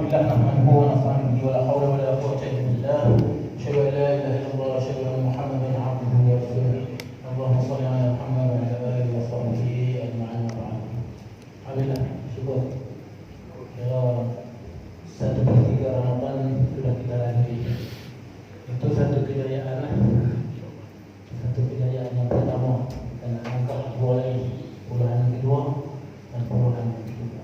بالله نحمده ونستعينه ولا حول ولا قوة إلا بالله أشهد أن لا إله إلا الله وأشهد أن محمدا عبده ورسوله اللهم صل على محمد وعلى آله وصحبه أجمعين وبعد. Alhamdulillah, syukur. Ya, 1/3 Ramadan sudah kita lalui. Itu satu kejayaan lah. Satu kejayaan yang pertama dan angkat boleh bulan kedua dan bulan ketiga.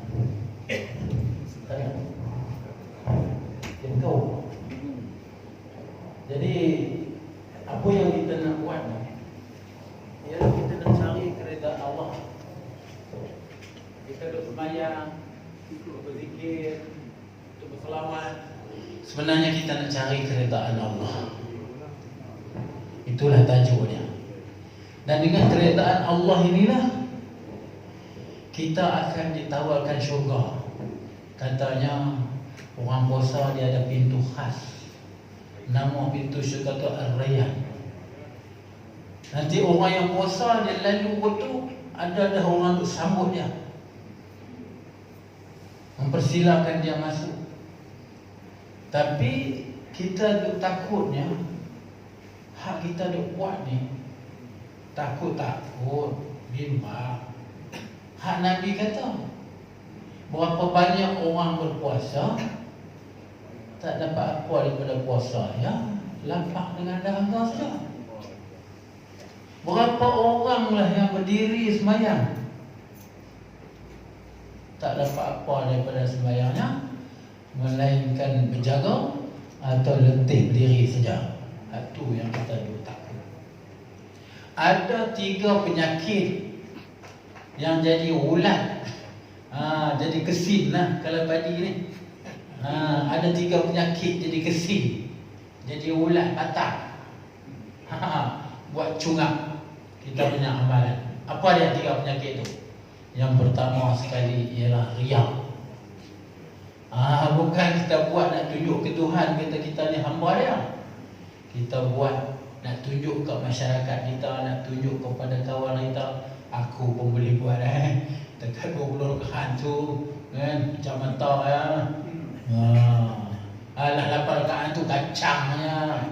Engkau. Jadi apa yang kita nak buat ni? Ialah kita nak cari keredaan Allah. Kita duduk sembahyang, berzikir, berselawat. Sebenarnya kita nak cari keredaan Allah. Itulah tajuknya. Dan dengan keredaan Allah inilah kita akan ditawarkan syurga. Katanya orang puasa dia ada pintu khas. Nama pintu syurga tu Ar-Rayyan. Nanti orang yang puasa dia lalu itu ada orang tu sambut dia, mempersilakan dia masuk. Tapi kita duk takutnya hak kita duk buat ni takut bimbang. Hak Nabi kata berapa banyak orang berpuasa tak dapat apa daripada puasa ya, lapar dengan dahaga saja. Berapa oranglah yang berdiri sembahyang tak dapat apa daripada sembahyangnya melainkan berjaga atau letih berdiri saja. Itu yang kita duk takut. Ada 3 penyakit yang jadi ulat, jadi kesin lah kalau padi ni. Ada 3 penyakit jadi kesin, jadi ulat batang, buat cungak kita punya amalan. Apa dia 3 penyakit tu? Yang pertama sekali ialah riak. Bukan kita buat nak tunjuk ke Tuhan, kata kita ni hamba dia. Kita buat nak tunjuk ke masyarakat kita, nak tunjuk kepada kawan kita, aku pun boleh buat dekat 20 rakaat tu kan, macam mata ya. Alah 8 rakaat tu kacangnya.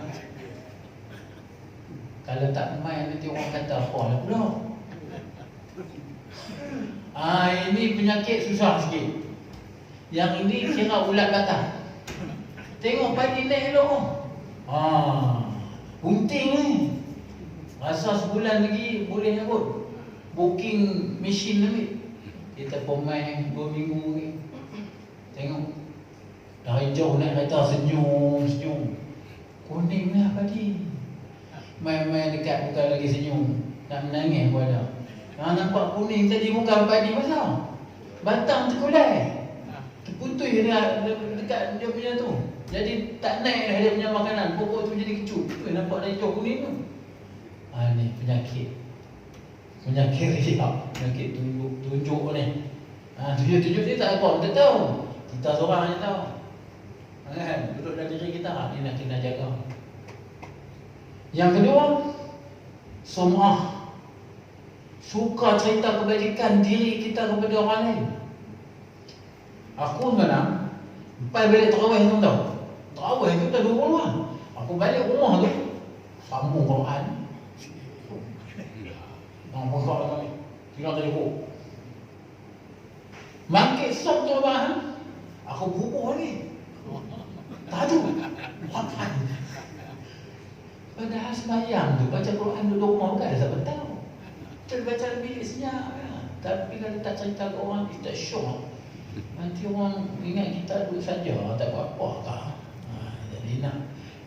Kalau tak main nanti orang kata apa lah pula. Ini penyakit susah sikit. Yang ini kira ulat batang. Tengok padi naik elok. Bunting ni. Rasa sebulan lagi boleh kot. Booking mesin lagi. Kita pemain 2 minggu lagi. Tengok dari jauh naik kereta senyum. Kuning lah padi. Main-main dekat bukan lagi senyum. Nak menangis pun ada. Nampak kuning tadi bukan padi pasal. Batang terkulai. Terputui dia dekat dia punya tu. Jadi tak naik dah dia punya makanan. Pokok tu jadi kecut. Nampak dah hijau kuning tu. Ni penyakit. Penyakit riak. Penyakit tunjuk ni. Tunjuk ni tak apa. Kita tahu. Kita seorang je tahu. Kan? Duduk dalam diri kita. Ni nak kena jaga. Yang kedua, sum'ah. Suka cerita kebajikan diri kita kepada orang lain. Aku sebenarnya lepas balik tarawih tu tahu. Tarawih tu dah 2 rumah. Aku balik rumah tu sambung Quran. Buka lagi. Tinggal telefon. Mangkit sok tu abang. Aku bubuh lagi. Tajuk Quran. Padahal sembahyang tu baca Quran duduk rumah bukan ada siapa tahu. Kita baca bilik senyap ya. Tapi kalau tak cerita ke orang kita syok. Nanti orang ingat kita duduk saja tak buat apa kah. Jadi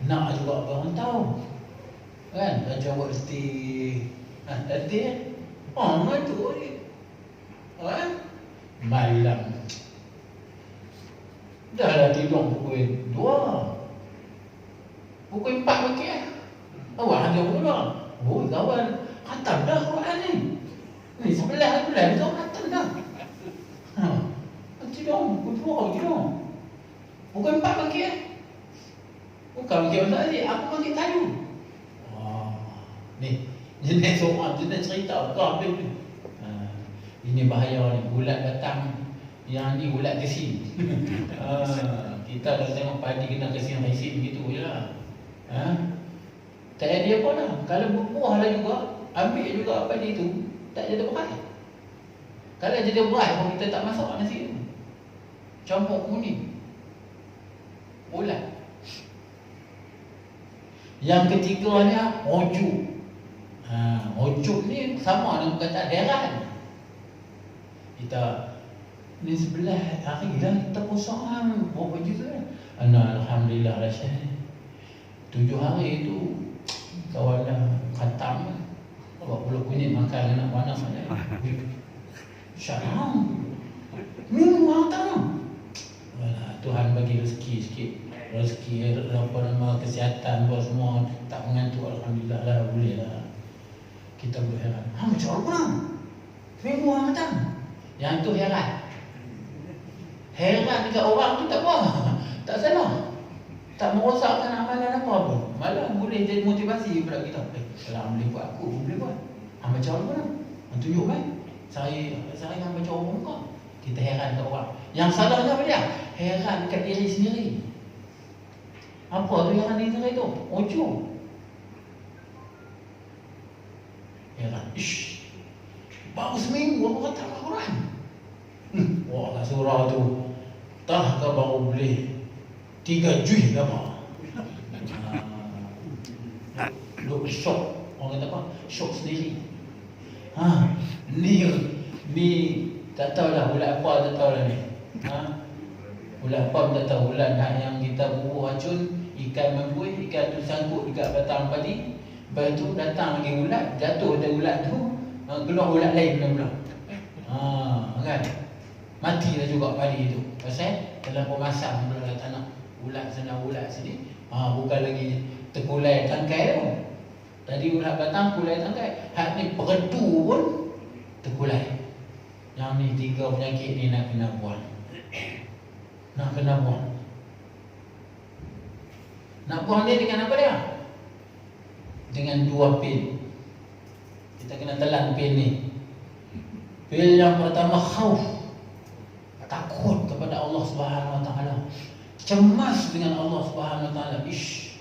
nak juga orang tahu. Kan baca letih. Letih tu ni. Malam. Dah lah tidur pukul 2. Pukul 4 pagi awak hanya pula. Kawan khatam dah Quran ni. Ni 11 bulan tu khatam dah. Tidur pukul 2 tidur. Pukul 4 pagi bukan pagi masak ni, aku pagi tajuk. Ni jenis orang tu nak cerita kau habis ni. Ini bahaya ni, bulat datang Yang ni ulat kesin. Kita kalau tengok padi kena kesin-kesin begitu je lah. Tak ada apa lah. Kalau berbuah lah juga, ambil juga padi tu, tak jadi berai. Kalau jadi berai pun kita tak masak nasi tu, campur kuning, ulat. Yang ketiga ni ojuk. Ojuk ni sama dengan perkataan heran. Kita ni 11 hari dah kita puasa berapa juta dah? Alhamdulillah lah Syekh. 7 hari tu kawalan khatam lah. Bawa pulau kunyit makan anak mana mana. Syarang minum hartam. Tuhan bagi rezeki sikit. Rezeki apa nama kesihatan buat semua tak mengantuk, alhamdulillah lah, boleh lah. Kita berheran. Macam apa? Minum hartam. Yang tu heran. Heran dekat orang tu tak apa. Tak salah. Tak merosakkan amalan apa pun. Malah boleh jadi motivasi kepada kita. Kalau boleh buat aku, boleh buat. Macam apa nak? Tunjuk kan? Saya yang baca orang muka. Kita heran kat orang. Yang salahnya apa dia? Heran kat diri sendiri. Apa tu heran diri sendiri tu? Ujung. Heran. Ish. Baru seminggu aku kata Al-Quran. Wah, tak surah tu. Tak kau baru boleh 3 juih apa? Lu shock. Orang kata apa? Shock sendiri. Ni tak tahu lah ulat apa, tak tahu lah ni. Ulat apa tak tahu. Ulat yang kita bubuh racun, ikan membuih, ikan tu sangkut dekat batang padi. Lepas tu datang lagi ulat, jatuh dari ulat tu, keluar ulat lain pula. Kan? Matilah juga padi tu. Pasal dalam pemasan pula tak nak ulat sana ulat sini. Bukan lagi terkulai tangkai tu. Tadi ulat batang kulai tangkai. Hak ni perdu pun terkulai. Yang ni 3 penyakit ni nak kena buang. Nak kena buang. Nak buang dia dengan apa dia? Dengan 2 pil. Kita kena telan pil ni. Pil yang pertama khauf. Takut kepada Allah Subhanahu Wa Taala. Cemas dengan Allah Subhanahu Wa Taala. Ish,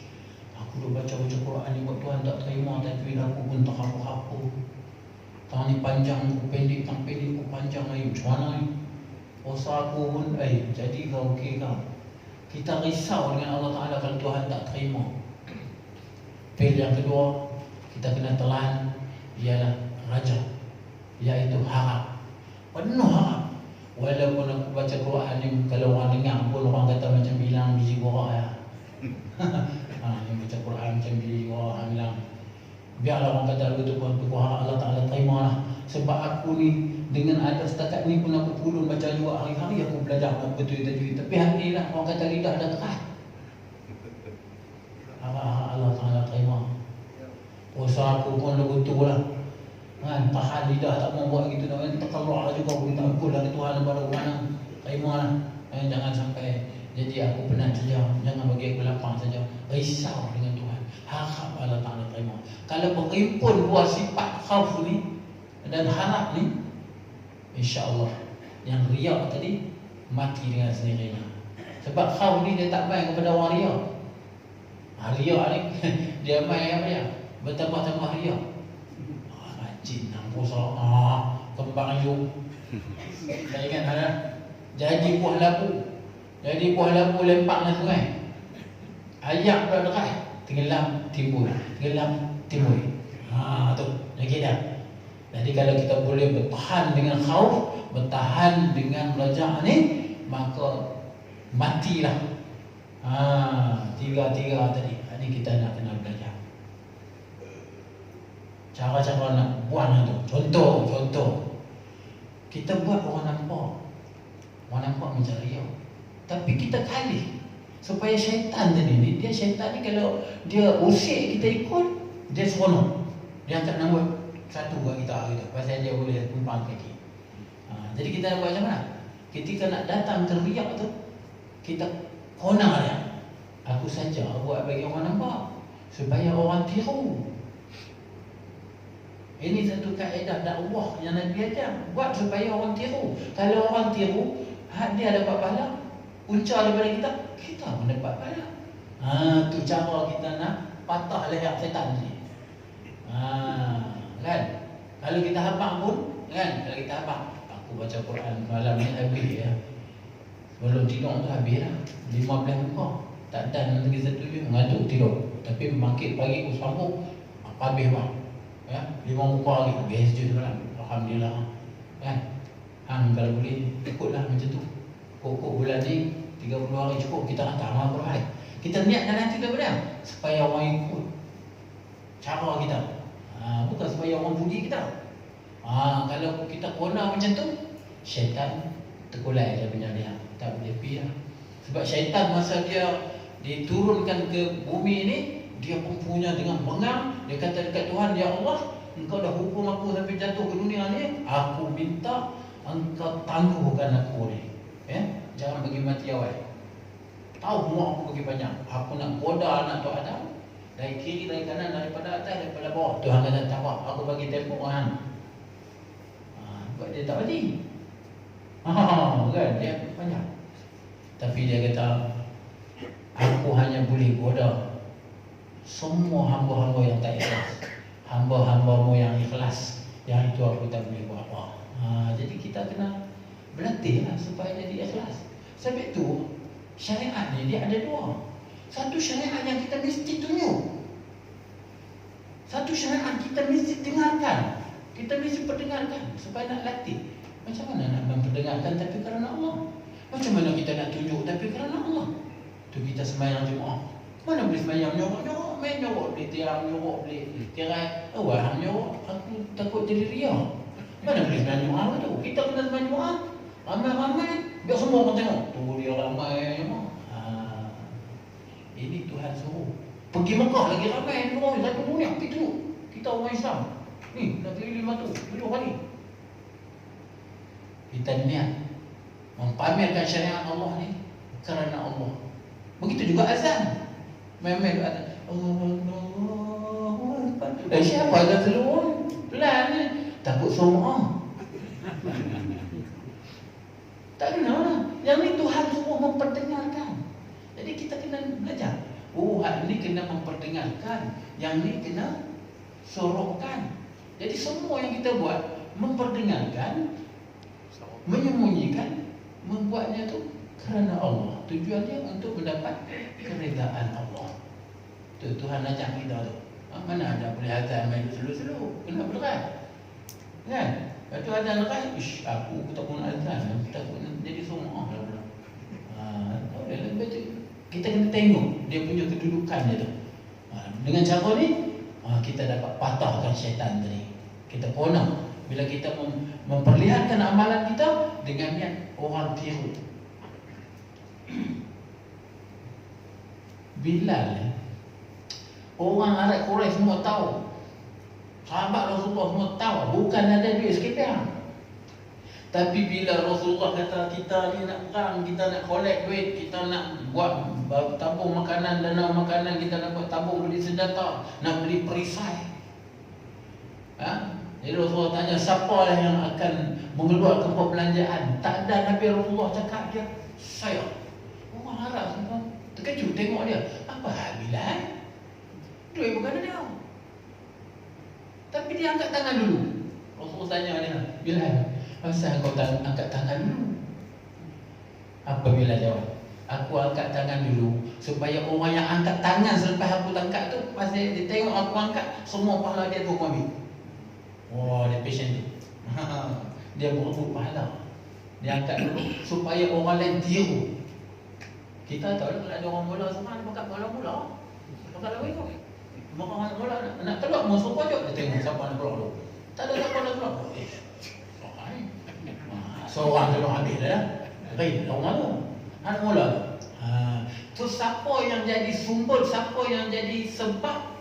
aku dah baca Quran ni buat Tuhan tak terima, tajwid aku pun tak apa-apa. Tang ni panjang aku pendek, tang pendek aku panjang lagi. Macam mana ni? Puasa aku pun jadi kau okey kau. Kita risau dengan Allah Taala kalau Tuhan tak terima. Pil yang kedua kita kena telan ialah raja, iaitu harap. Penuh harap. Walaupun aku baca Quran ni, kalau orang dengar pun orang kata macam bilang biji borak ya. Dia baca Quran macam biji borak bilang. Biarlah orang kata begitu pun, aku harap Allah Ta'ala terima lah. Sebab aku ni dengan ada setakat ni pun aku pulun baca juga hari-hari aku belajar betul tajwid. Tapi hari ni lah orang kata lidah dah keras. Harap Allah Ta'ala terima. Puasa aku pun dah betul lah. Kan, tahan lidah tak mau buat gitu, terkeluar juga kita ampun lah Tuhan pada mana terima lah. Jangan sampai jadi aku penat saja, jangan bagi aku lapang saja. Risau dengan Tuhan, harap Allah Ta'ala terima. Kalau berhimpun buat sifat khauf ni dan harap ni, insya-Allah yang riak tadi mati dengan sendirinya. Sebab khauf ni dia tak main kepada orang riak. Riak ni dia main apa dia? Bertambah-tambah riak. Rajin nak puasa, kembang hidup. Saya ingat ada jadi buah labu. Jadi buah labu lempak dalam sungai. Ayak pula dekat, tenggelam timbul, tenggelam timbul. Tu lagi dah. Jadi kalau kita boleh bertahan dengan khauf, bertahan dengan raja ni, maka matilah. Tiga tadi. Ini kita nak kena belajar. Cara-cara nak buang tu. Contoh. Kita buat orang nampak. Orang nampak macam riak. Tapi kita kali supaya syaitan tadi ni, syaitan ni kalau dia usik kita ikut, dia seronok. Dia akan nak buat satu buat kita gitu. Pasal dia boleh tumpang kaki. Jadi kita nak buat macam mana? Ketika nak datang ke riak tu, kita honang dia. Aku saja buat bagi orang nampak supaya orang tiru. Ini satu kaedah dakwah yang Nabi ajar. Buat supaya orang tiru. Kalau orang tiru, Dia dapat pahala. Punca daripada kita pun dapat pahala. Tu cara kita nak patah leher setan ni. Kan? Kalau kita habaq pun, kan? Kalau kita habaq, aku baca Quran malam ni habis ya. Sebelum tidur tu habis lah. 15 muka. Tak dan lagi satu je ngantuk tidur. Tapi bangkit pagi aku sambung, habis bang. Ya, 5 muka lagi habis je malam. Alhamdulillah. Kan? Hang kalau boleh ikutlah macam tu. Pokok bulan ni 30 hari cukup kita hantar amal Quran. Kita niatkan hati kita pada supaya orang ikut cara kita. Bukan supaya orang puji kita. Kalau kita kona macam tu, syaitan terkulai dia punya dia. Tak boleh pergi lah. Sebab syaitan masa dia diturunkan ke bumi ni, dia pun punya dengan bengang. Dia kata dekat Tuhan, ya Allah, engkau dah hukum aku sampai jatuh ke dunia ni, aku minta engkau tangguhkan aku ni. Jangan bagi mati awal. Tahu semua aku bagi banyak. Aku nak goda anak tu Adam, dari kiri, dari kanan, daripada atas, daripada bawah. Tuhan kata tak apa, aku bagi tempoh orang. Sebab dia tak bagi. Kan, dia banyak. Tapi dia kata, aku hanya boleh goda semua hamba-hamba yang tak ikhlas. Hamba-hambamu yang ikhlas, yang itu aku tak boleh buat apa. Jadi kita kena berlatih lah supaya jadi ikhlas. Sebab itu syariat ni dia ada dua. Satu syariat yang kita mesti tunjuk. Satu syariat kita mesti dengarkan. Kita mesti perdengarkan supaya nak latih. Macam mana nak memperdengarkan tapi kerana Allah? Macam mana kita nak tunjuk tapi kerana Allah? Tu kita sembahyang Jumaat. Mana boleh sembahyang nyorok-nyorok, main nyorok beli tiang, nyorok beli tirai. Hang nyorok, aku takut jadi riak. Mana boleh sembahyang Jumaat tu? Kita kena sembahyang Jumaat. Ramai-ramai, biar semua orang tengok. Tu dia ramai. Ini Tuhan suruh. Pergi Mekah lagi ramai orang satu dunia. Itu kita orang Islam. Ni nak pergi 5 tu, 7 kali. Kita niat mempamerkan syariat Allah ni kerana Allah. Begitu juga azan. Memang azan. Allahu Akbar. Siapa azan seluruh? Pelan ni. Takut semua. Tak kena lah. Yang ni Tuhan suruh memperdengarkan. Jadi kita kena belajar. Hal ni kena memperdengarkan. Yang ni kena suruhkan. Jadi semua yang kita buat, memperdengarkan, menyembunyikan, membuatnya tu kerana Allah. Tujuannya untuk mendapat keredaan Allah. Tu Tuhan ajak kita tu. Mana ada boleh azan main selu-selu. Kena berat. Kan? Lepas tu azan lepas, aku takut nak azan. Aku takut jadi semua lah pula. Lepas tu kita kena tengok dia punya kedudukan dia tu. Dengan cara ni kita dapat patahkan syaitan tadi. Kita kona bila kita memperlihatkan amalan kita dengan niat orang tiru. Bilal, orang Arab Quraisy semua tahu. Sahabat Rasulullah semua tahu, bukan ada duit sekitar. Tapi bila Rasulullah kata kita ni nak perang, kita nak collect duit, kita nak buat tabung makanan, dana makanan, kita nak buat tabung beli senjata, nak beli perisai. Jadi Rasulullah tanya, siapa lah yang akan mengeluarkan perbelanjaan? Tak ada. Nabi Rasulullah cakap dia, saya. Orang Arab semua terkejut tengok dia. Apa hal Bilal? Duit bukan ada dia. Tapi dia angkat tangan dulu. Rasulullah tanya dia, Bilal, asal kau angkat tangan dulu? Apa Bilal jawab? Aku angkat tangan dulu supaya orang yang angkat tangan selepas aku angkat tu, pas dia tengok aku angkat, semua pahala dia tu aku ambil. Dia passion tu. Dia berebut pahala. Dia angkat dulu supaya orang lain tiru. Kita tahu kalau ada orang mula sama, dia pakai bola mula. Pakai lawan tu. Maka orang mula nak keluar musuh pojok, dia tengok siapa nak keluar dulu. Tak ada siapa nak keluar. Seorang keluar habis dah. Orang tu. Anak mula tu. Tu siapa yang jadi sumber, siapa yang jadi sebab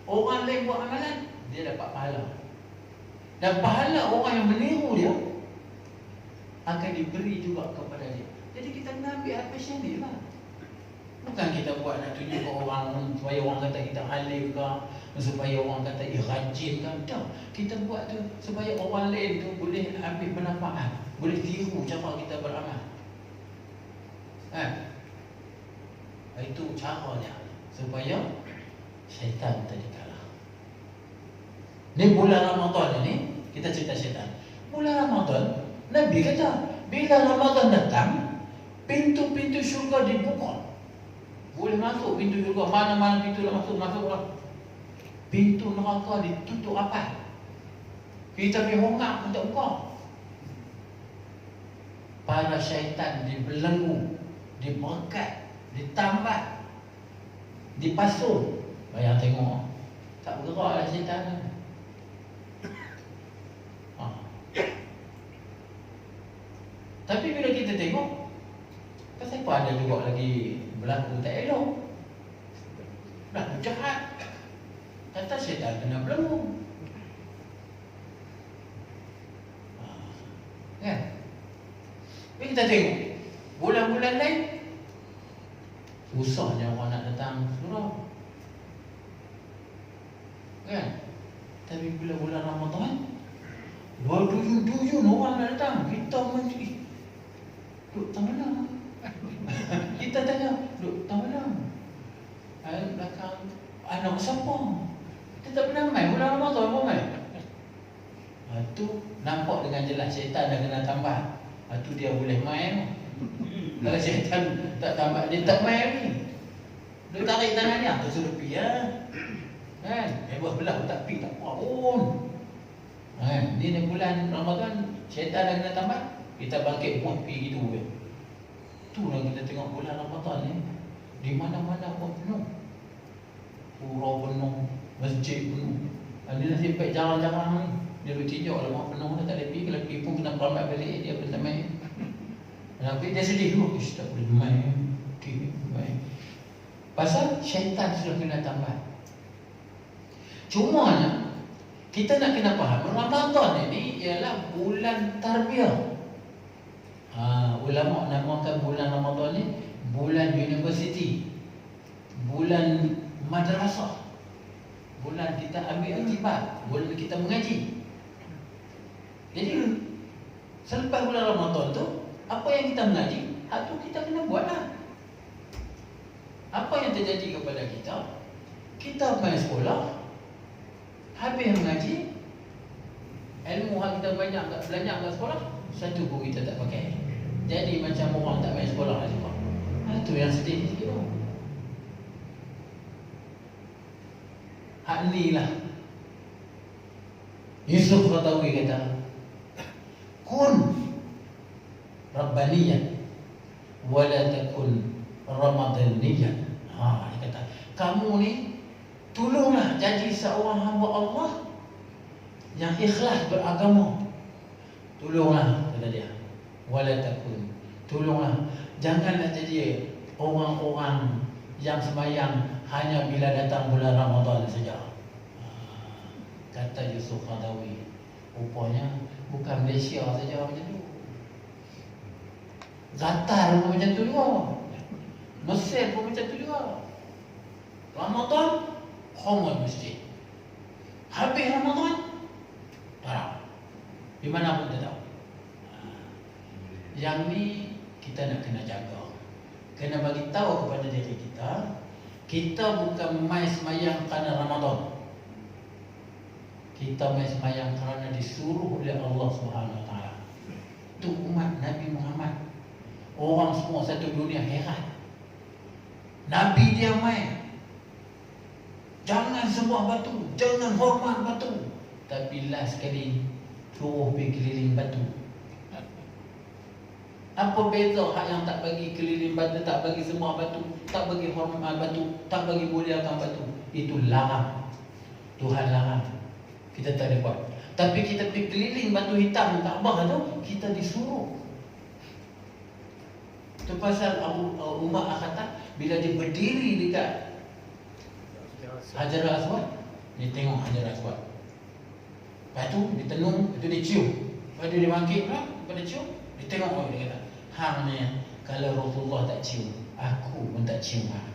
orang lain buat amalan, dia dapat pahala. Dan pahala orang yang meniru dia akan diberi juga kepada dia. Jadi kita kena ambil passion ni lah. Bukan kita buat nak tunjuk ke orang supaya orang kata kita alim ke, supaya orang kata rajin ke. Tak. Kita buat tu supaya orang lain tu boleh ambil manfaat, boleh tiru cara kita beramal. Itu caranya supaya syaitan tadi kalah. Ni bulan Ramadan ini kita cerita syaitan. Bulan Ramadan, Nabi kata bila Ramadan datang, pintu-pintu syurga dibuka. Boleh masuk pintu syurga, mana-mana pintu nak masuk, masuklah. Pintu neraka ditutup rapat. Kita pergi hongkak pun tak buka. Para syaitan dibelenggu, diberkat, ditambat, dipasung. Bayang tengok, tak bergerak lah syaitan ni. Tapi bila kita tengok, kenapa ada juga lagi berlaku tak elok, berlaku jahat, kata syaitan kena belenggu. Kan? Tapi kita tengok bulan-bulan lain susahnya orang nak datang surau. Kan? Tapi bila bulan Ramadan, berduyun-duyun orang nak datang. Kita macam duduk tak mana? Kita tanya, duduk tak mana? Belakang anak siapa? Kita tak pernah main bulan Ramadan pun main. Itu nampak dengan jelas syaitan dah kena tambah. Itu dia boleh main. Kalau syaitan tak tambah, dia tak main ni. Dia tarik tangan dia, tu suruh pergi lah. Kan? Hebat belah tak pergi tak apa pun. Ni bulan Ramadan, syaitan dah kena tambah. Kita bangkit pun pergi gitu je. Itulah kita tengok bulan Ramadan ni, di mana-mana pun penuh. Surau penuh, masjid penuh. Dia nasib baik jarang-jarang ni. Dia bertinjau lah, penuh dah tak boleh pergi. Kalau pergi pun kena perambat balik, dia pun tak main. Tapi dia sedih tu, tak boleh main. Pasal syaitan sudah kena tambah. Cumanya kita nak kena faham, Ramadan ini ialah bulan tarbiyah. Ulama namakan bulan Ramadan ni bulan universiti, bulan madrasah, bulan kita ambil akibat, bulan kita mengaji. Jadi selepas bulan Ramadan tu, apa yang kita mengaji, hak tu kita kena buatlah. Apa yang terjadi kepada kita, kita main sekolah, habis mengaji, ilmu yang kita banyak belajar kat sekolah, satu pun kita tak pakai. Jadi macam orang tak main sekolah juga. Itu yang sedih sikit tu. Hak ni lah Yusuf Qaradawi kata, kun Rabbaniyan wala takun Ramadaniyan. Dia kata, kamu ni tolonglah jadi seorang hamba Allah yang ikhlas beragama. Tolonglah, kata dia. Wala takun, tolonglah, janganlah jadi orang-orang yang sembahyang hanya bila datang bulan Ramadan saja. Kata Yusuf Qaradawi, rupanya bukan Malaysia saja macam tu. Qatar pun macam tu juga, Mesir pun macam tu juga. Ramadan, khomul masjid. Habis Ramadan, tarap. Di mana pun tak tahu. Yang ni kita nak kena jaga. Kena bagi tahu kepada diri kita, kita bukan mai semayang kerana Ramadan. Kita mai semayang kerana disuruh oleh Allah Subhanahu Wa Taala. Itu umat Nabi Muhammad. Orang semua satu dunia heran. Nabi dia mai. Jangan sembah batu, jangan hormat batu. Tapi last sekali suruh pergi keliling batu. Apa beza hak yang tak bagi keliling batu, tak bagi sembah batu, tak bagi hormat batu, tak bagi muliakan batu? Itu larang. Tuhan larang. Kita tak boleh buat. Tapi kita pergi keliling batu hitam Kaabah tu, kita disuruh. Itu pasal Umar kata, bila dia berdiri dekat Hajar Aswad, dia tengok Hajar Aswad. Lepas tu dia tenung, lepas tu dia cium. Lepas tu dia bangkit pula, lepas dia cium, dia tengok, dia kata, hang ni kalau Rasulullah tak cium, aku pun tak cium hang.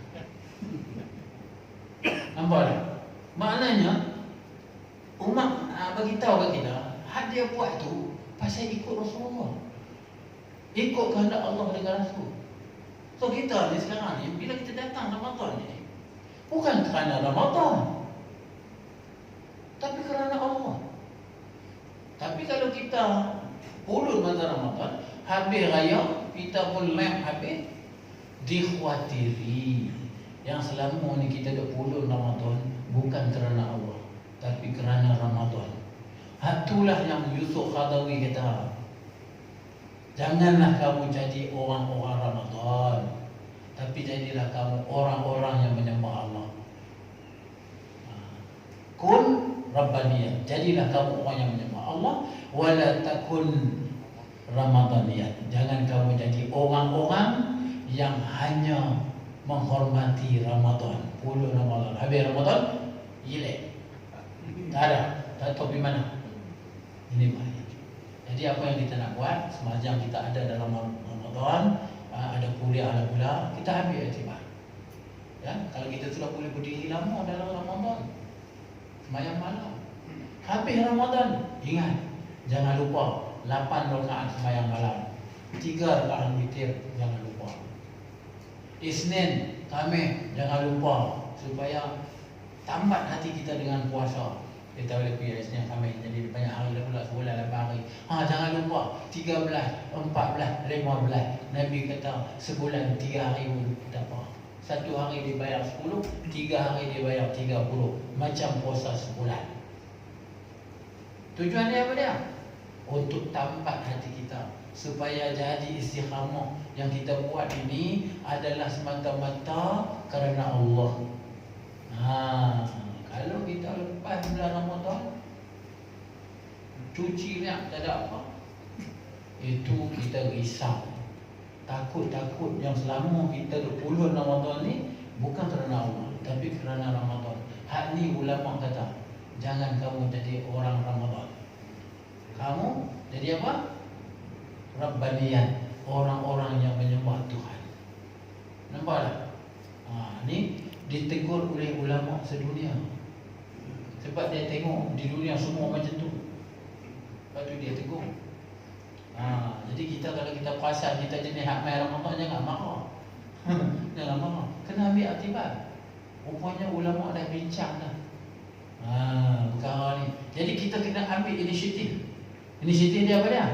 Nampak tak? Maknanya Umar bagi tahu kat kita, hak dia buat tu pasal ikut Rasulullah, ikut kehendak Allah dengan Rasul. So kita ni sekarang ni, bila kita datang Ramadan ni, bukan kerana Ramadan, tapi kerana Allah. Tapi kalau kita pulut masa Ramadan, habis raya, kita pun lem habis, dikhawatiri yang selama ni kita dah pulut Ramadan bukan kerana Allah, tapi kerana Ramadan. Itulah yang Yusuf Khadawi kata, janganlah kamu jadi orang-orang Ramadan, tapi jadilah kamu orang-orang yang menyembah Allah. Kun Rabbaniyat, jadilah kamu orang yang menyembah Allah. Wala takun Ramadaniyat, jangan kamu jadi orang-orang yang hanya menghormati Ramadan. Puluh Ramadan, habis Ramadan gilek, tak ada, tak tahu di mana. Ini bahaya. Jadi apa yang kita nak buat, semacam kita ada dalam Ramadan, ada kuliah, ada pula, kita ambil iktibar. Ya, kalau kita sudah boleh berdiri lama dalam Ramadan, sembahyang malam, habis Ramadan, ingat, jangan lupa 8 rakaat sembahyang malam, 3 rakaat witir, jangan lupa. Isnin, Khamis, jangan lupa, supaya tambat hati kita dengan puasa. Kita boleh pergi Isnin, Khamis, jadi banyak hari dah pula, sebulan 8 hari. Jangan lupa 13, 14, 15. Nabi kata sebulan 3 hari pun tak apa. 1 hari dibayar 10, 3 hari dibayar 30. Macam puasa sebulan. Tujuan dia apa dia? Untuk tambat hati kita, supaya jadi istiqamah. Yang kita buat ini adalah semata-mata kerana Allah. Kalau kita lepas bulan Ramadan, cuci ni tak ada apa, itu kita risau, takut yang selama kita 20 Ramadan ni bukan kerana Allah, tapi kerana Ramadan. Hak ni ulama kata, jangan kamu jadi orang Ramadan. Kamu jadi apa? Rabbaniyat, orang-orang yang menyembah Tuhan. Nampak tak? Ni ditegur oleh ulama sedunia. Sebab dia tengok di dunia semua macam tu, lepas tu dia tegur. Jadi kita kalau kita perasan kita jenis hak mai Ramadan, jangan marah. Jangan marah, kena ambil aktibar. Rupanya ulama dah bincang dah perkara ni. Jadi kita kena ambil inisiatif. Inisiatif dia apa dia?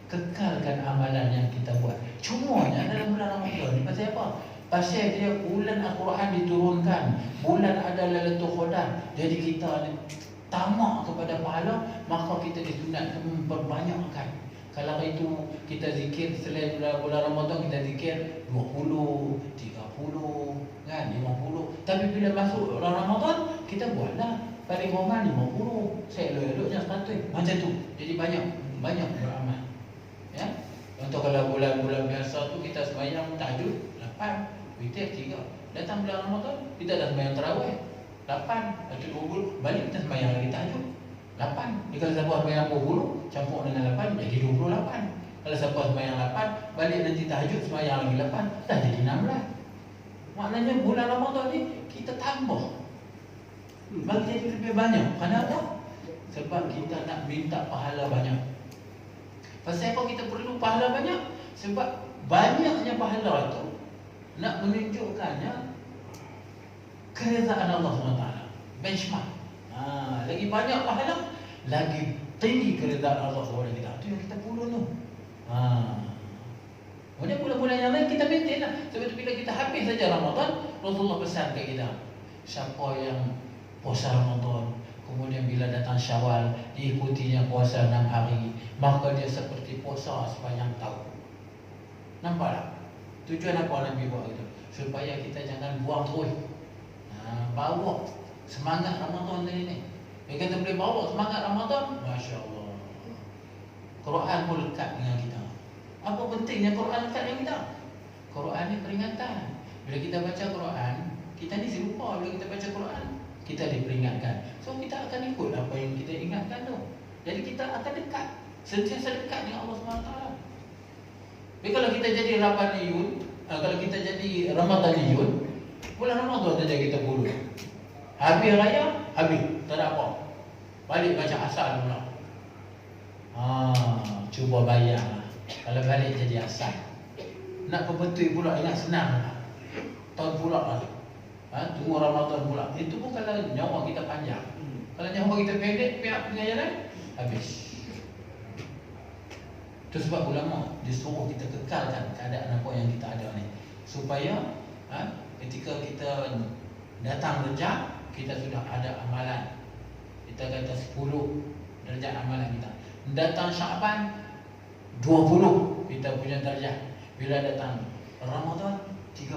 Kekalkan amalan yang kita buat. Cumanya dalam bulan Ramadan ni pasal apa? Pasal dia bulan Al-Quran diturunkan, bulan ada Lailatul Qadar. Jadi kita ni tamak kepada pahala, maka kita disunatkan memperbanyakkan. Kalau itu kita zikir selain bulan Ramadan, kita zikir 20, 30, kan, 50. Tapi bila masuk bulan Ramadan, kita buatlah paling ramai 50, saya elok-eloknya 100. Macam tu. Jadi banyak beramal. Ya. Contoh kalau bulan-bulan biasa tu kita sembahyang tahajud 8, witir 3. Datang bulan Ramadan, kita dah sembahyang tarawih 8 atau 20, balik kita sembahyang lagi tahajud 8. Jika siapa sembahyang 20 campur dengan 8 jadi 28. Kalau siapa sembahyang 8, balik nanti tahajud sembahyang lagi 8, dah jadi 16. Maknanya bulan Ramadan ni kita tambah, bagi jadi lebih banyak. Kenapa? Sebab kita nak minta pahala banyak. Pasal apa kita perlu pahala banyak? Sebab banyaknya pahala itu nak menunjukkannya keredaan Allah SWT. Benchmark. Lagi banyak pahala, lagi tinggi keredaan Allah SWT kita. Itu yang kita perlu tu. Kemudian bulan-bulan yang lain kita maintain lah. Sebab itu bila kita habis saja Ramadan, Rasulullah pesan ke kita, siapa yang puasa Ramadan, kemudian bila datang Syawal, diikutinya puasa 6 hari, maka dia seperti puasa sepanjang tahun. Nampak tak? Tujuan apa Nabi buat itu? Supaya kita jangan buang terus. Bawa semangat Ramadan tadi ni. Dia kata boleh bawa semangat Ramadan, Masya Allah. Quran pun lekat dengan kita. Apa pentingnya Quran lekat dengan kita? Quran ni peringatan. Bila kita baca Quran, kita ni serupa. Bila kita baca Quran, kita diperingatkan. So kita akan ikut apa yang kita ingatkan tu. Jadi kita akan dekat, sentiasa dekat dengan Allah SWT. Tapi kalau kita jadi Rabbaniyun, kalau kita jadi Ramadaniyun, bulan Ramadan saja kita bulu. Habis raya, habis, tak ada apa. Balik baca asal pula. Cuba bayar. Kalau balik jadi asal. Nak berbetul pula ingat senang lah. Tahun pula lah. Tunggu Ramadan pula. Itu pun kalau nyawa kita panjang. Kalau nyawa kita pendek, pihak pengajaran, habis. Itu sebab ulama disuruh kita kekalkan keadaan apa yang kita ada ni. Supaya ketika kita datang Rejab, kita sudah ada amalan. Kita kata 10 darjat amalan kita. Datang Syaban 20 kita punya darjat. Bila datang Ramadan 30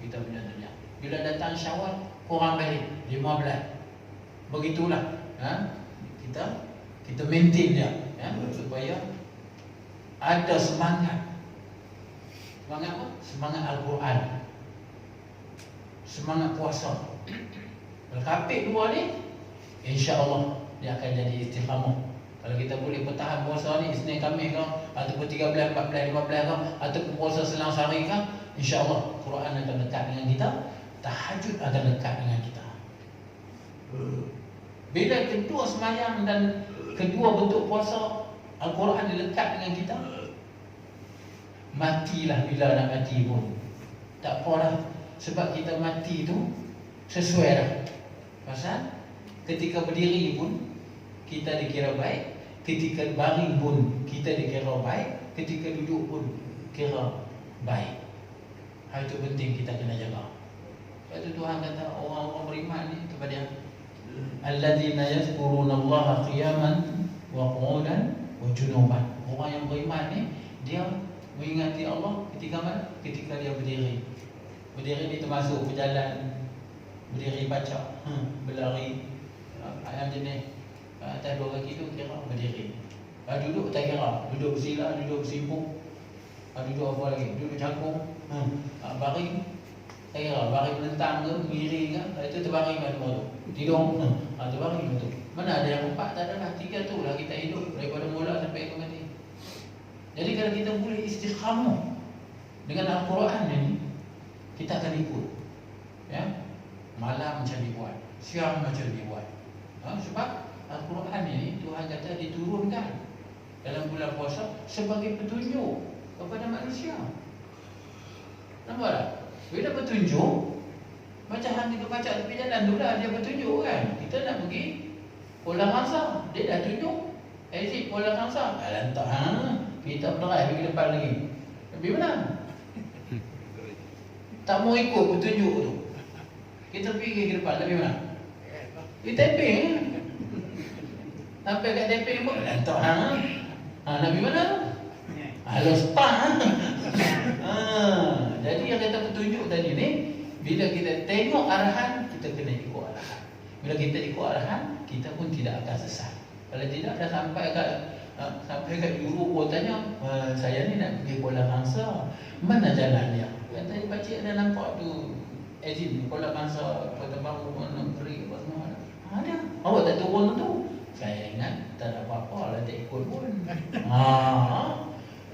kita punya darjat. Bila datang Syawal kurang balik 15. Begitulah kita maintain dia supaya ada semangat. Semangat apa? Semangat Al-Quran. Semangat puasa. Kalau kapit dua ni, insya-Allah dia akan jadi istiqamah. Kalau kita boleh bertahan puasa ni Isnin Khamis ke, ataupun 13, 14, 15 ke, ataupun puasa selang sehari ke, insya-Allah Quran akan dekat dengan kita, tahajud akan dekat dengan kita. Bila kedua semayang dan kedua bentuk puasa Al-Quran dilekat dengan kita, matilah bila nak mati pun tak apa dah. Sebab kita mati tu sesuai dah. Pasal ketika berdiri pun kita dikira baik, ketika baring pun kita dikira baik, ketika duduk pun kira baik. Hal itu penting kita kena jaga. Sebab itu Tuhan kata orang-orang beriman ni kepada dia, alladzina yazkurunallaha qiyaman wa qu'udan wa junuban. Orang yang beriman ni dia mengingati Allah ketika mana? Ketika dia berdiri. Berdiri ni termasuk berjalan, berdiri baca, berlari, ayam jenis atas 2 kaki tu kira berdiri. Duduk tak kira, duduk bersila, duduk bersimpuk, duduk apa lagi, duduk cangkung, baring tak kira, baring melentang ke, miring ke, itu terbaring kat rumah tu. Tidur, terbaring tu. Mana ada yang 4, tak ada lah, 3 tu lah kita hidup daripada mula sampai ke mati. Jadi kalau kita boleh istiqamah dengan Al-Quran ini, kita akan ikut. Malam macam dibuat, siang macam dibuat. Sebab Al-Quran ini Tuhan kata diturunkan dalam bulan puasa sebagai petunjuk kepada manusia. Nampak tak? Bila petunjuk, macam hang kita baca tepi jalan tu lah dia petunjuk kan. Kita nak pergi Kuala Kangsar, dia dah tunjuk exit Kuala Kangsar. Lantak kita bergerak pergi depan lagi. Pergi mana? Tak mau ikut petunjuk tu. Kita pergi ke depan, lebih mana? Di tapping. Sampai kat tapping pun lantak nak pergi mana? Lospan. Jadi yang kata petunjuk tadi ni, bila kita tengok arahan, kita kena ikut arahan. Bila kita ikut arahan, kita pun tidak akan sesat. Kalau tidak, dah sampai kat Europe pun tanya, saya ni nak pergi Kuala Kangsar, mana jalan dia? Kan tadi pakcik ada nampak tu exit Kuala Kangsar, Kota Baru, Negeri apa semua ada. Awak tak turun tu? Saya ingat tak ada apa-apa lah, tak ikut pun.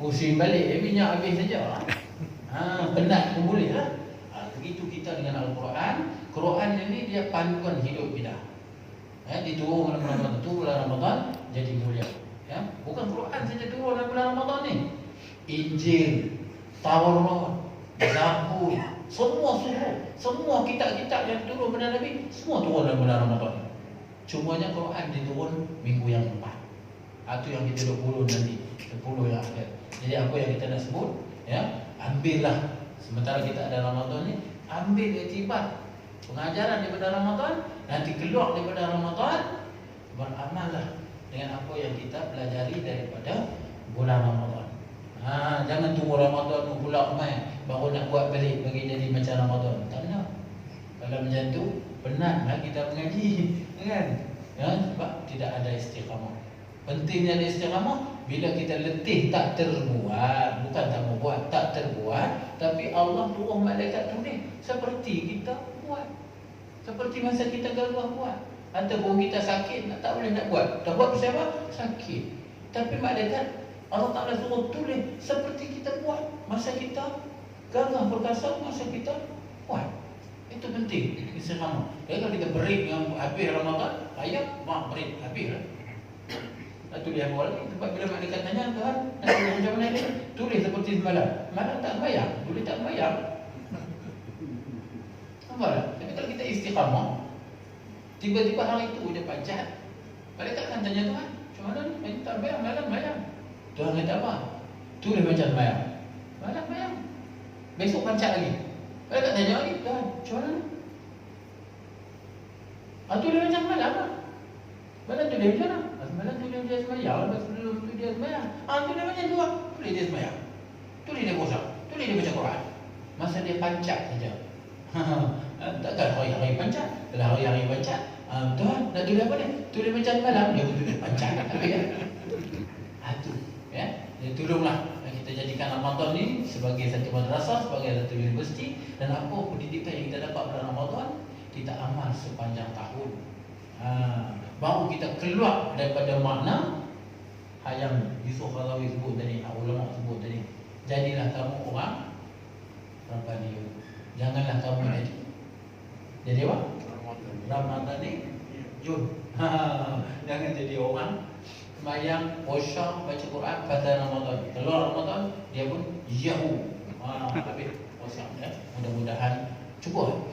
Pusing balik, minyak habis saja. Penat pun boleh lah. Begitu kita dengan Al-Quran. Quran ini dia panduan hidup kita. Diturun dalam Ramadan, tu bulan Ramadan jadi mulia. Bukan Quran saja turun dalam bulan Ramadan ni. Injil, Taurat, Zabur, semua kitab-kitab yang turun pada Nabi, semua turun dalam bulan Ramadan. Cumanya Quran diturun minggu yang 4. Itu yang kita 20 nanti, 10 yang akhir. Jadi apa yang kita nak sebut, ambillah sementara kita ada Ramadan ni, ambil iktibar pengajaran daripada Ramadan, nanti keluar daripada Ramadan, beramallah dengan apa yang kita pelajari daripada bulan Ramadan. Jangan tunggu Ramadan pula baru nak buat balik bagi jadi macam Ramadan. Tak nak. Kalau macam tu, penatlah kita mengaji, kan? Sebab tidak ada istiqamah. Pentingnya ada istiqamah bila kita letih tak terbuat, bukan tak mau buat, tak terbuat, tapi Allah turun malaikat tulis seperti kita buat. Seperti masa kita gagah buat. Ataupun kita sakit, tak boleh nak buat. Tak buat pasal apa? Sakit. Tapi malaikat Allah Ta'ala suruh tulis seperti kita buat masa kita gagah perkasa, masa kita buat. Itu penting istiqamah. Jadi kalau kita break yang habis Ramadan, ayat break habis lah. Tulis awal ni sebab bila malaikat tanya Tuhan, nak tulis macam mana ni? Tulis seperti semalam. Malam tak bayar, tulis tak bayar. Apa lah? Tapi kalau kita istiqamah, tiba-tiba hari itu dia pancat, malaikat akan tanya Tuhan, macam mana ni? Ini tak bayar, malam bayar. Tuhan kata apa? Tulis macam bayar. Malam bayar. Besok pancat lagi. Malaikat tanya lagi, Tuhan, macam mana ni? Tulis macam malam lah. Malam tulis macam mana? Malam tulis dia semayang, lepas tu dia semayang. Tulis macam tu lah. Tulis dia semayang, tulis dia puasa, tulis dia baca Quran. Masa dia pancat saja. Takkan hari-hari pancat. Kalau hari-hari pancat, Tuhan nak tulis apa ni? Tulis macam malam, dia pun tulis pancat. Itu ya. Jadi tolonglah kita jadikan Ramadan ni sebagai satu madrasah, sebagai satu universiti. Dan apa pendidikan yang kita dapat pada Ramadan, kita amal sepanjang tahun. Baru kita keluar daripada makna yang Yusuf Qaradawi sebut tadi, ulama sebut tadi. Jadilah kamu orang Rabbaniun. Janganlah kamu jadi apa? Ramadan ni Jun. Jangan jadi orang sembahyang, puasa, baca Quran pada Ramadan. Keluar Ramadan dia pun Yahoo. Habis puasa ya. Mudah-mudahan cukup.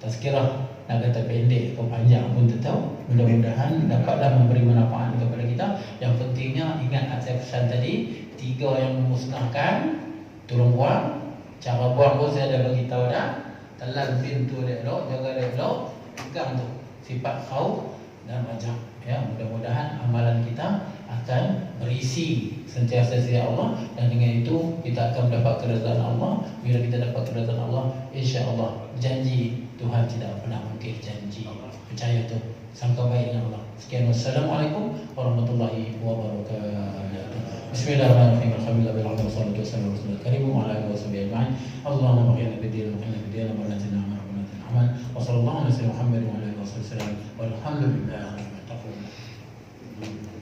Tazkirah nak kata pendek atau panjang pun tak tahu. Mudah-mudahan dapatlah memberi manfaat kepada kita. Yang pentingnya ingat saya pesan tadi, 3 yang memusnahkan, tolong buang. Cara buang pun saya dah bagi tahu dah. Telan pintu dia elok, jaga dia elok, pegang tu sifat khauf dan rajab. Ya, mudah-mudahan amalan kita akan berisi sentiasa sisi Allah, dan dengan itu kita akan mendapat keridhaan Allah. Bila kita dapat keridhaan Allah, insya-Allah janji Tuhan tidak pernah mungkir janji. Percaya tu, sangka baik dengan Allah. Sekian, wassalamualaikum warahmatullahi wabarakatuh. Bismillahirrahmanirrahim. Alhamdulillah wassalatu wassalamu ala rasulil karim wa ala alihi washabihi ajma'in. Allahumma baghina bid-din wa qina bid-din wa natina ma rabbana aman. Wa sallallahu alaihi wa sallam Muhammad wa ala alihi wasallam. Walhamdulillahi rabbil alamin.